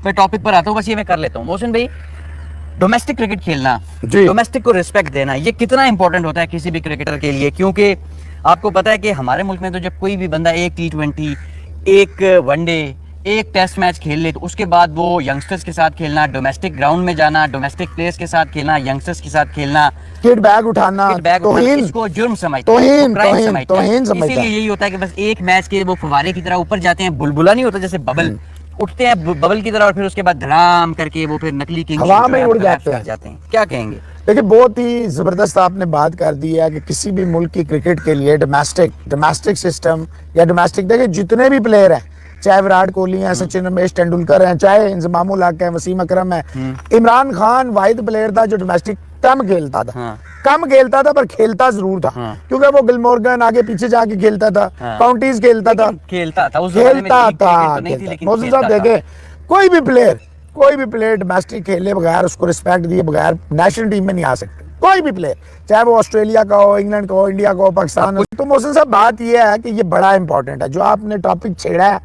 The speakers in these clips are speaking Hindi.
मैं टॉपिक पर आता हूँ, बस ये मैं कर लेता हूँ। मोहसिन भाई, डोमेस्टिक क्रिकेट खेलना, डोमेस्टिक को रिस्पेक्ट देना, ये कितना इंपॉर्टेंट होता है किसी भी क्रिकेटर के लिए? क्योंकि आपको पता है कि हमारे मुल्क में तो जब कोई भी बंदा एक T20, एक वनडे, एक टेस्ट मैच खेल ले, तो उसके बाद वो यंगस्टर्स के साथ खेलना, डोमेस्टिक ग्राउंड में जाना, डोमेस्टिक प्लेयर्स के साथ खेलना, यंगस्टर्स के साथ खेलना, किट बैग उठाना, इसको जुर्म समझते हैं, क्राइम समझते हैं। इसीलिए यही होता है कि बस एक मैच के वो फव्वारे की तरह ऊपर जाते हैं, बुलबुला नहीं होता जैसे बबल उठते हैं बबल की तरह, और फिर उसके बाद धड़ाम करके वो फिर नकली किंग हवा में उड़ जाते हैं। क्या कहेंगे? देखिए, बहुत ही जबरदस्त आपने बात कर दी है कि किसी भी मुल्क की क्रिकेट के लिए डोमेस्टिक सिस्टम या डोमेस्टिक, देखिए जितने भी प्लेयर हैं, चाहे विराट कोहली हैं, सचिन रमेश तेंदुलकर हैं, चाहे इंजमामुल हक है, वसीम अकरम है, इमरान खान वाहिद प्लेयर था जो डोमेस्टिक कम खेलता था, पर खेलता जरूर था, क्योंकि वो गिलमोर्गन आगे पीछे जाके खेलता था, काउंटीज खेलता था। मोहसिन साहब देखे, कोई भी प्लेयर डोमेस्टिक खेले बगैर, उसको रिस्पेक्ट दिए बगैर नेशनल टीम में नहीं आ सकते। कोई भी प्लेयर, चाहे वो ऑस्ट्रेलिया का हो, इंग्लैंड का हो, इंडिया का हो, पाकिस्तान हो। तो मोहसिन साहब, बात ये है कि ये बड़ा इंपॉर्टेंट है जो आपने टॉपिक छेड़ा है,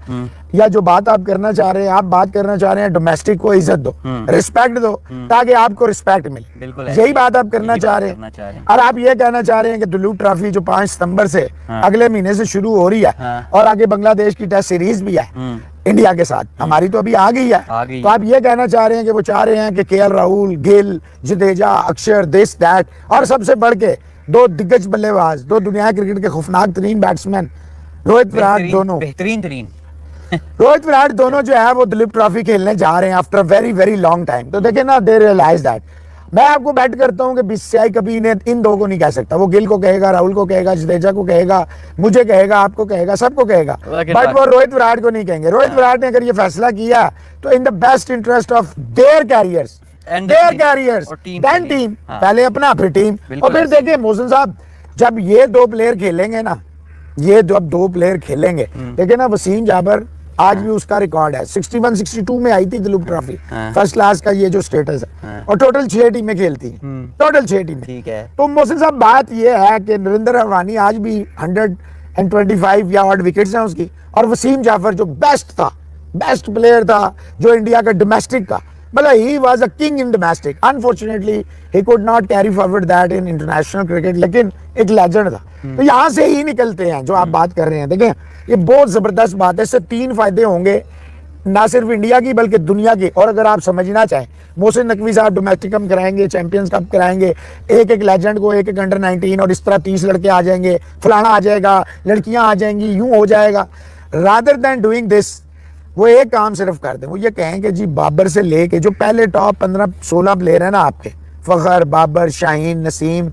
या जो बात आप करना चाह रहे हैं। आप बात करना चाह रहे हैं डोमेस्टिक को इज्जत दो, रिस्पेक्ट दो, ताकि आपको रिस्पेक्ट मिले। यही बात आप करना चाह रहे हैं। और आप ये कहना चाह रहे हैं कि दुलीप ट्रॉफी जो 5 सितंबर से अगले महीने से शुरू हो रही है, और आगे बांग्लादेश की टेस्ट सीरीज भी है इंडिया के साथ, हमारी तो अभी आ गई है। तो आप ये कहना चाह रहे हैं कि वो चाह रहे हैं कि KL राहुल, गिल, जडेजा, अक्षर, दिस दैट, और सबसे बढ़ के 2 दिग्गज बल्लेबाज, 2 दुनिया क्रिकेट के खौफनाक तरीन बैट्समैन, रोहित विराट दोनों रोहित विराट दोनों जो है वो दिलीप ट्रॉफी खेलने जा रहे हैं after very very long time. तो देखिए ना, दे रियलाइज दैट। मैं आपको बैट करता हूं कि BCCI कभी इन्हें इन 2 को नहीं कह सकता। वो गिल को कहेगा, राहुल को कहेगा, जडेजा को कहेगा, मुझे कहेगा, आपको कहेगा, सबको कहेगा, बट वो रोहित विराट को नहीं कहेंगे। रोहित विराट ने अगर ये फैसला किया तो in the best interest of their careers then team, पहले अपना फिर टीम। और फिर देखिए मोहसिन साहब, जब ये 2 प्लेयर खेलेंगे ना, देखिए ना, वसीम जाबर आज भी उसका रिकॉर्ड है, 61-62 में आई थी दिलीप ट्रॉफी, फर्स्ट क्लास का ये जो स्टेटस है, और टोटल 6 टीमें खेलती हैं, टोटल 6 टीमें। ठीक है। तो मोहसिन साहब, बात ये है कि नरेंद्र अरवानी आज भी 125 या ऑड विकेट्स हैं उसकी, और वसीम जाफर जो बेस्ट प्लेयर था जो इंडिया का डोमेस्टिक का, मतलब he was a king in domestic. Unfortunately, he could not carry forward that in international cricket, लेकिन एक लेजेंड था। तो यहाँ से ही निकलते हैं जो आप बात कर रहे हैं। देखें, ये बहुत जबरदस्त बात है। इससे 3 फायदे होंगे, ना सिर्फ इंडिया की बल्कि दुनिया की। और अगर आप समझना चाहें, मोहसिन नकवी साहब डोमेस्टिक कप कराएंगे, चैंपियंस कप कराएंगे, एक लेजेंड को, एक अंडर 19, और इस तरह 30 लड़के आ जाएंगे, फलाना आ जाएगा, लड़कियां आ जाएंगी, यूं हो जाएगा। रादर देन डूइंग दिस, वो एक काम सिर्फ कर दे, वो ये कहें कि जी बाबर से लेके जो पहले टॉप 15-16 प्लेयर है ना आपके, फखर, बाबर, शाहीन, नसीम,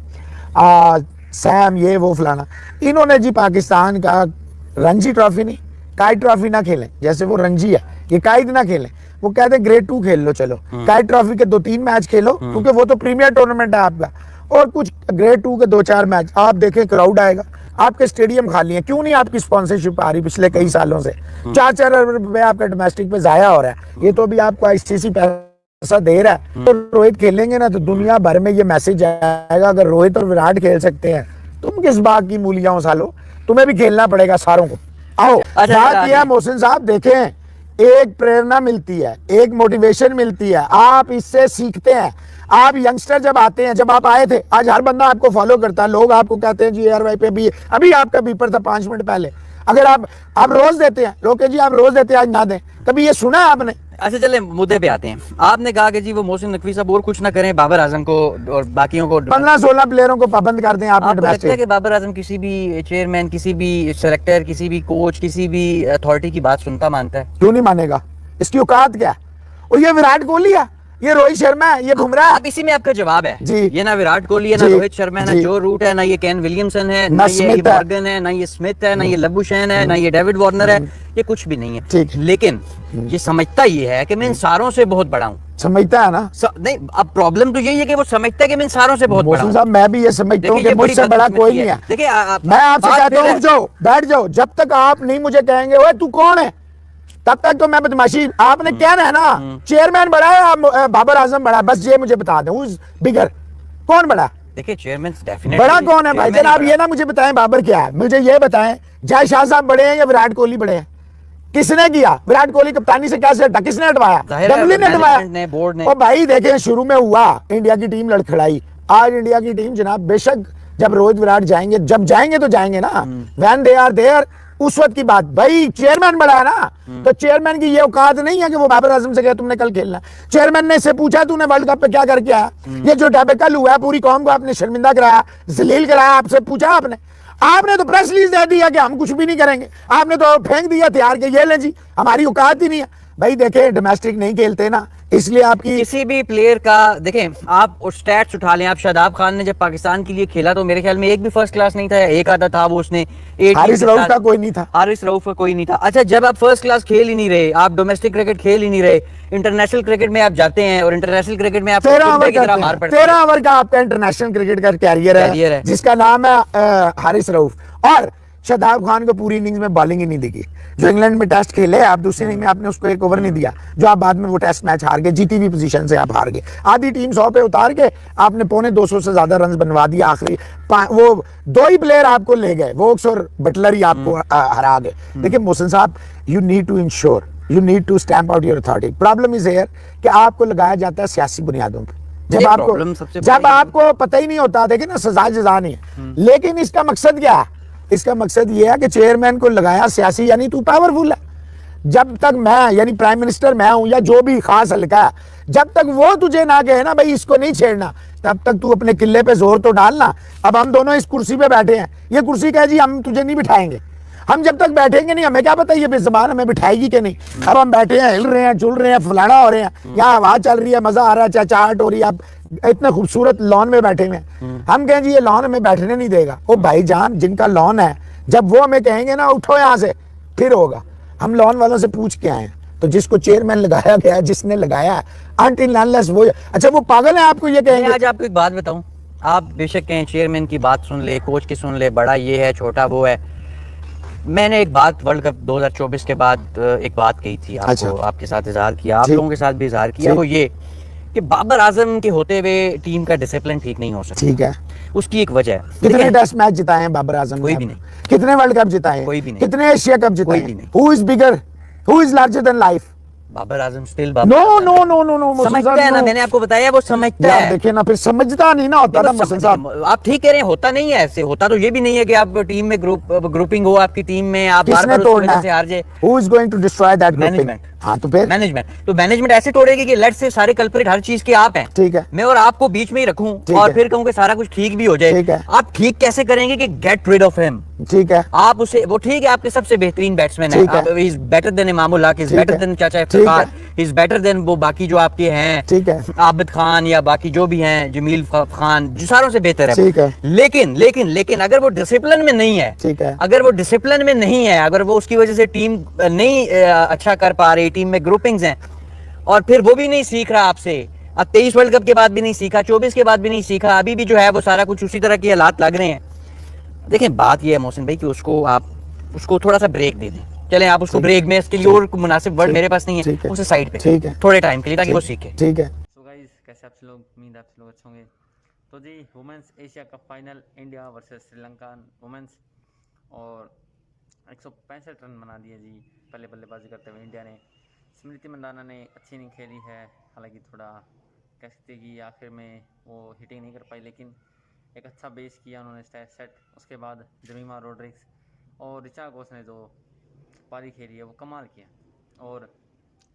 सैम, ये वो फलाना, इन्होंने जी पाकिस्तान का रणजी ट्रॉफी नहीं, काइट ट्रॉफी ना खेलें। जैसे वो रणजी है, ये काइट ना खेलें, वो कहते हैं ग्रेड 2 खेल लो, चलो काइट ट्रॉफी के 2-3 मैच खेलो, क्योंकि वो तो प्रीमियर टूर्नामेंट है आपका, और कुछ ग्रेड 2 के 2-4 मैच आप देखें, क्राउड आएगा, आपके स्टेडियम खाली है। क्यों नहीं आपकी स्पॉन्सरशिप आ रही पिछले कई सालों से? 4-4 अरब रुपए आपका डोमेस्टिक पे जाया हो रहा है, ये तो भी आपको ICC पैसा दे रहा है। तो रोहित खेलेंगे ना, तो दुनिया भर में ये मैसेज आएगा, अगर रोहित और विराट खेल सकते हैं, तुम किस बात की मूलियां हो सालो, तुम्हें भी खेलना पड़ेगा सारों को। आओ, बात यह है मोहसिन साहब, देखें, एक प्रेरणा मिलती है, एक मोटिवेशन मिलती है, आप इससे सीखते हैं। आप यंगस्टर जब आते हैं, जब आप आए थे, आज हर बंदा आपको फॉलो करता है, लोग आपको कहते हैं जी ARY पे भी, अभी आपका बीपर था 5 मिनट पहले। अगर आप रोज देते हैं, लोग जी आप रोज देते हैं, आज ना दें, कभी ये सुना आपने? अच्छा, चले मुद्दे पे आते हैं। आपने कहा कि जी वो मोहसिन नकवी साहब और कुछ ना करें, बाबर आजम को और बाकियों को 15-16 प्लेयरों को पाबंद कर दें। आपको लगता है कि बाबर आजम किसी भी चेयरमैन, किसी भी सेलेक्टर, किसी भी कोच, किसी भी अथॉरिटी की बात सुनता मानता है? क्यों नहीं मानेगा? इसकी औकात क्या है? और ये विराट कोहली है, ये रोहित शर्मा है, ये बुमराह है। अब इसी में आपका जवाब है जी। ये ना विराट कोहली है, ना रोहित शर्मा है, ना जो रूट है, ना ये केन विलियमसन है, ना ये मॉर्गन है, ना ये स्मिथ है, ना ये लबुशेन है, ना ये डेविड वार्नर है, ये कुछ भी नहीं है। लेकिन ये समझता ये है कि मैं इन सारों से बहुत बड़ा हूँ। समझता है ना? नहीं, अब प्रॉब्लम तो यही है कि वो समझता है कि मैं इन सारों से बहुत बड़ा हूँ। साहब, मैं भी ये समझता हूँ कि मुझसे बड़ा कोई नहीं है। देखिए, मैं आपसे कहता हूँ, उठ जाओ, बैठ जाओ, जब तक आप नहीं मुझे कहेंगे ओए तू कौन है, तब तक तो मैं बदमाशी। आपने क्या है ना, चेयरमैन बड़ा है, बाबर आजम बड़ा है, बस ये मुझे बता दें, बिगर कौन बड़ा? देखिए, चेयरमैन डेफिनेटली बड़ा कौन है भाई? आप ये ना मुझे बताएं बाबर क्या है, मुझे ये बताएं, जय शाह साहब बड़े हैं या विराट कोहली बड़े हैं? किसने किया? विराट कोहली कप्तानी से क्या हटा? किसने हटवाया? जाहिर है डबली ने मैनेजमेंट ने, हटवाया। बोर्ड ने। और भाई देखें, शुरू में हुआ इंडिया की टीम लड़खड़ाई, आज इंडिया की टीम जनाब बेशक जब रोहित विराट जाएंगे, जब जाएंगे तो जाएंगे ना, व्हेन दे आर देयर, उस वक्त की बात। भाई चेयरमैन बड़ा है ना, तो चेयरमैन की ये औकात नहीं है कि वो बाबर आजम से कहे तुमने कल खेलना। चेयरमैन ने इससे पूछा तूने वर्ल्ड कप पे क्या करके आया? ये जो कल हुआ है, पूरी कौम को आपने शर्मिंदा कराया, जलील कराया, आपसे पूछा आपने? आपने तो प्रेस रिलीज दे दिया कि हम कुछ भी नहीं करेंगे, आपने तो फेंक दिया तैयार के, ये ले जी हमारी औकात ही नहीं है। भाई देखें, डोमेस्टिक नहीं खेलते ना, इसलिए आपकी किसी भी प्लेयर का देखें, आप स्टैट्स उठा लें, आप शादाब खान ने जब पाकिस्तान के लिए खेला तो मेरे ख्याल में एक भी फर्स्ट क्लास नहीं था, एक आधा था, वो उसने हारिस रऊफ का कोई नहीं था, हारिस रऊफ का कोई नहीं था। अच्छा, जब आप फर्स्ट क्लास खेल ही नहीं रहे, आप डोमेस्टिक क्रिकेट खेल ही नहीं रहे, इंटरनेशनल क्रिकेट में आप जाते हैं और इंटरनेशनल क्रिकेट में आप 13 ओवर का आपका इंटरनेशनल क्रिकेट का कैरियर है जिसका नाम है हारिस रऊफ। और शादाब खान को पूरी इनिंग्स में बॉलिंग ही नहीं दिखी। जो इंग्लैंड में टेस्ट खेले, आप दूसरी इनिंग में आपने उसको एक ओवर नहीं दिया, जो आप बाद में वो टेस्ट मैच हार गए, जीती हुई पोजीशन से आप हार गए। आधी टीम 100 पे उतार के आपने 250 से ज्यादा रन बनवा दिया, आखिरी वो 2 ही प्लेयर आपको ले गए, वोक्स और बटलर ही आपको हरा गए। देखिए मोहसिन साहब, you need to ensure, you need to stamp out your authority. Problem is here कि आपको लगाया जाता है सियासी बुनियादों पर, जब आपको पता ही नहीं होता। देखिए ना, सजा जजा नहीं है, लेकिन इसका मकसद क्या है? इसका मकसद ये है कि चेयरमैन को लगाया सियासी, यानी तू पावरफुल है। जब तक मैं यानी प्राइम मिनिस्टर मैं हूं या जो भी खास हल्का, जब तक वो तुझे ना कहे ना भाई इसको नहीं छेड़ना, तब तक तू अपने किले पे जोर तो डालना। अब हम दोनों इस कुर्सी पे बैठे हैं, ये कुर्सी कहे जी हम तुझे नहीं बिठाएंगे, हम जब तक बैठेंगे नहीं, हमें क्या पता ये बेज़बान हमें बिठाएगी कि नहीं। अब हम बैठे हैं, हिल रहे हैं, झूल रहे हैं, फलाना हो रहे हैं, यहाँ हवा चल रही है, मजा आ रहा है, चहचहाट हो रही है, आप इतने खूबसूरत लॉन में बैठे हुए हैं, हम कहें जी ये लॉन हमें बैठने नहीं देगा। ओ भाईजान, जिनका लॉन है, जब वो हमें कहेंगे ना उठो यहाँ से, फिर होगा। हम लॉन वालों से पूछ के आए हैं, तो जिसको चेयरमैन लगाया गया, जिसने लगाया अनटिल अनलेस वो, अच्छा वो पागल है आपको ये कहेंगे। आज आपको एक बात बताऊं, आप बेशक कहें चेयरमैन की बात सुन ले, कोच की सुन ले, बड़ा ये है, छोटा वो है। मैंने एक बात वर्ल्ड कप 2024 के बाद एक बात कही थी आपको, अच्छा। आपके साथ इजहार किया, आप लोगों के साथ भी इजहार किया, वो ये कि बाबर आजम के होते हुए टीम का डिसिप्लिन ठीक नहीं हो सकता। ठीक है, उसकी एक वजह है। कितने टेस्ट मैच जिताए हैं बाबर आजम? कोई भी नहीं। कितने वर्ल्ड कप जिताए हैं? कोई भी नहीं। कितने एशिया कप जिताए? कोई भी नहीं। Who is bigger, who is larger than life? Babar Azam still no no no no no, समझता है ना, मैंने आपको बताया वो समझता है। देखिए ना, फिर समझता नहीं ना होता ना मोहसिन साहब। आप ठीक कह रहे हैं, होता नहीं है ऐसे, होता तो ये भी नहीं है कि आप टीम में ग्रुपिंग हो, आपकी टीम में आप किसने तोड़ना है? हार जाए, who is going to destroy that management. हाँ तो फिर मैनेजमेंट ऐसे तोड़ेगी कि लेट्स से सारे कल्प्रिट हर चीज के आप हैं, ठीक है, मैं और आपको बीच में ही रखूं और फिर कहूं कि सारा कुछ ठीक भी हो जाए। ठीक है, आप ठीक कैसे करेंगे कि गेट रिड ऑफ हिम? ठीक है, आप उसे, वो ठीक है आपके सबसे बेहतरीन बैट्समैन है, he is better than Imamul Haq, is better than चाचा Iftikhar, he is better than वो बाकी जो आपके हैं, ठीक है, आबिद खान या बाकी जो भी हैं, जमील खान, जो सारों से बेहतर है, ठीक है। लेकिन लेकिन लेकिन अगर वो डिसिप्लिन में नहीं है, ठीक है, अगर वो डिसिप्लिन में नहीं है, अगर वो उसकी वजह से टीम नहीं अच्छा कर पा रही, टीम में ग्रुपिंग्स हैं, और फिर वो भी नहीं सीख रहा आपसे, अब 23 वर्ल्ड कप के बाद भी नहीं सीखा, 24 के बाद भी नहीं सीखा, अभी भी जो है वो सारा कुछ उसी तरह के हालात लग रहे हैं। देखें बात ये है मोहसिन भाई कि उसको थोड़ा सा ब्रेक दे दें। चले आप उसको ब्रेक में, इसके लिए और मुनासिब वर्ड मेरे पास नहीं है, उसे साइड पे थोड़े टाइम के लिए, ताकि वो सीखे। ठीक है। सो गाइस, कैसे आप लोग? उम्मीद आप लोग अच्छे होंगे। तो जी, women's Asia Cup final, India versus Sri Lanka women's, और 165 रन बना दिए जी पहले बल्लेबाजी करते हुए इंडिया ने। स्मृति मंदाना ने अच्छी नहीं खेली है, हालांकि थोड़ा कह सकते कि आखिर में वो हिटिंग नहीं कर पाई, लेकिन एक अच्छा बेस किया उन्होंने सेट। उसके बाद जमीमा रोड्रिक्स और रिचा घोष ने जो पारी खेली है वो कमाल किया, और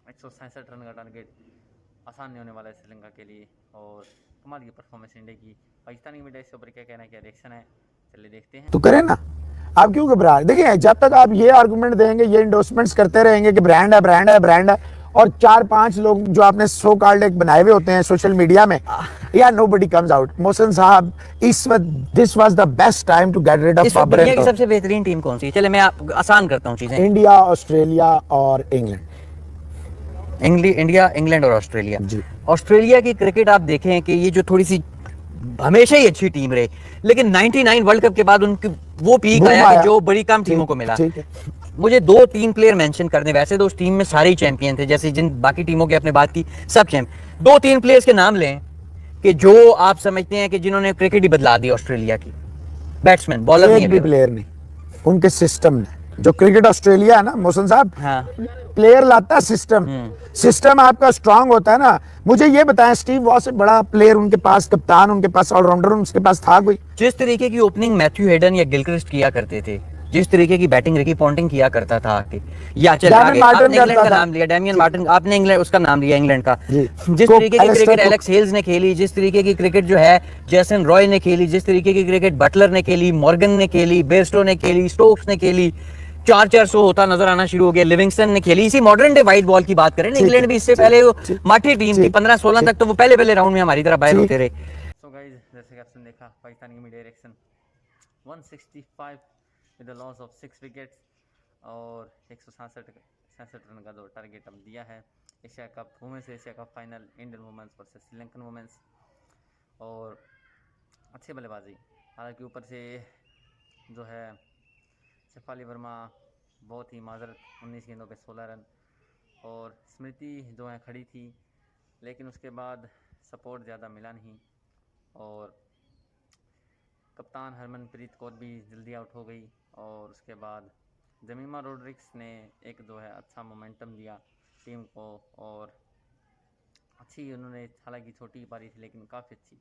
167 रन का टारगेट आसान नहीं होने वाला है श्रीलंका के लिए, और कमाल की परफॉर्मेंस इंडिया की। पाकिस्तानी मीडिया इसके ऊपर क्या कहना है, क्या रिएक्शन है, चलिए देखते हैं। तो करें ना, आप क्यों घबरा रहे? देखिए, जब तक आप ये आर्गुमेंट देंगे, ये इंडोर्समेंट्स करते रहेंगे कि ब्रांड है ब्रांड है ब्रांड है, और 4-5 लोग जो आपने सो कॉल्ड एक बनाए हुए होते हैं सोशल मीडिया में, या नोबडी कम्स आउट। मोहसिन साहब, इस वक्त this was the best time to get rid of Babar. दुनिया की सबसे बेहतरीन टीम कौन सी है? चले मैं आसान करता हूँ चीजें। इंडिया, ऑस्ट्रेलिया और इंग्लैंड। इंडिया, इंग्लैंड और ऑस्ट्रेलिया। ऑस्ट्रेलिया की क्रिकेट आप देखें कि ये जो थोड़ी सी हमेशा ही अच्छी टीम रहे, लेकिन 99 वर्ल्ड कप के बाद उनकी वो पीक आया कि जो बड़ी कम टीमों को मिला। मुझे 2-3 प्लेयर मेंशन करने, वैसे तो उस टीम में सारे ही चैंपियन थे, जैसे जिन बाकी टीमों की आपने बात की, सब चैंपियन। 2-3 प्लेयर्स के नाम लें कि जो आप समझते हैं कि जिन्होंने क्रिकेट ही बदला दी ऑस्ट्रेलिया की, बैट्समैन, बॉलर नहीं, प्लेयर नहीं, उनके सिस्टम ने। जो क्रिकेट ऑस्ट्रेलिया है ना मोहसिन साहब, हाँ प्लेयर लाता है सिस्टम, सिस्टम आपका स्ट्रांग होता है ना। मुझे ये बताएं, स्टीव वॉ से बड़ा प्लेयर उनके पास, कप्तान उनके पास, ऑलराउंडर उनके पास था कोई? जिस तरीके की ओपनिंग मैथ्यू हेडन या गिलक्रिस्ट किया करते थे, जिस तरीके की बैटिंग रिकी पॉन्टिंग किया करता था आके, या चल डैमियन आगे मार्टिन आपने इंग्लैंड करता का था। नाम लिया, डेमियन जी। मार्टिन, आपने इंग्लैंड उसका नाम लिया इंग्लैंड का। जी। जिस कुक, तरीके की Alastair cricket Cook. Alex Hales ने खेली, जिस तरीके की क्रिकेट जो है जेसन रॉय ने खेली, जिस तरीके की क्रिकेट बटलर ने खेली, मॉर्गन ने खेली, बेयरस्टो ने खेली, स्टोक्स ने खेली, 4-400 होता नजर आना शुरू हो गया, लिविंगस्टन ने खेली। इसी मॉडर्न डे वाइट बॉल की बात करें ना, ठीक इंग्लैंड है, भी इससे ठीक, पहले वो ठीक, माठी टीम थी, ठीक, 15-16 ठीक। तक तो वो पहले राउंड में हमारी तरह बाहर ठीक। होते रहे। सो गाइज, जैसे कि आपने देखा पाकिस्तान की media direction 165 with the loss of 6 wickets और 167 रन का जो टारगेट हम दिया है। Asia cup women's Asia Cup final, Indian women's versus Sri Lankan women's, और अच्छी बल्लेबाजी। हालांकि ऊपर से जो है शेफाली वर्मा बहुत ही माजरत, 19 गेंदों पे 16 रन, और स्मृति जो है खड़ी थी, लेकिन उसके बाद सपोर्ट ज़्यादा मिला नहीं, और कप्तान हरमनप्रीत कौर भी जल्दी आउट हो गई, और उसके बाद जमीमा रोड्रिक्स ने एक जो है अच्छा मोमेंटम दिया टीम को, और अच्छी उन्होंने, हालांकि छोटी पारी थी लेकिन काफ़ी अच्छी।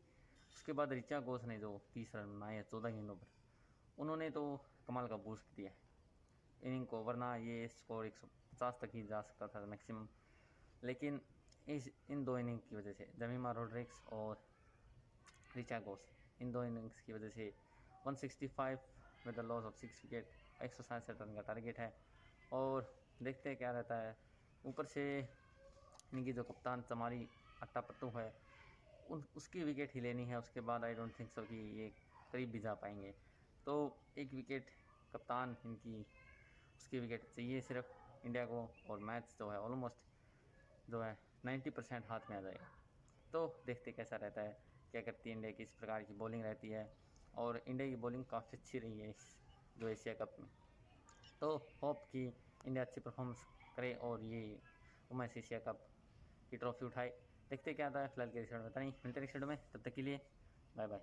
उसके बाद रिचा घोष ने जो 30 रन बनाए हैं 14 गेंदों पर, उन्होंने तो कमाल का बूस्ट दिया है इनिंग को, वरना ये स्कोर 150 तक ही जा सकता था मैक्सिमम। लेकिन इन दो इनिंग की वजह से, जमीमा रोड्रिक्स और रिचा घोष, इन दो इनिंग्स की वजह से 165 with the loss of 6 wicket, 167 run का टारगेट है, और देखते हैं क्या रहता है। ऊपर से इनकी जो कप्तान चमारी अट्टापट्टू है, उसकी विकेट ही लेनी है। उसके बाद आई डोंट थिंक सो कि ये करीब भी जा पाएंगे। तो एक विकेट कप्तान इनकी, उसकी विकेट चाहिए सिर्फ इंडिया को, और मैच जो है ऑलमोस्ट जो है 90% हाथ में आ जाएगा। तो देखते कैसा रहता है, क्या करती है इंडिया, किस प्रकार की बॉलिंग रहती है, और इंडिया की बॉलिंग काफ़ी अच्छी रही है इस जो एशिया कप में। तो होप कि इंडिया अच्छी परफॉर्मेंस करे और ये वुमेन्स एशिया कप की ट्रॉफी उठाए। देखते क्या आता है। फिलहाल के रिजल्ट में पता नहीं, मिलते नेक्स्ट वीडियो में, तब तक के लिए बाय बाय।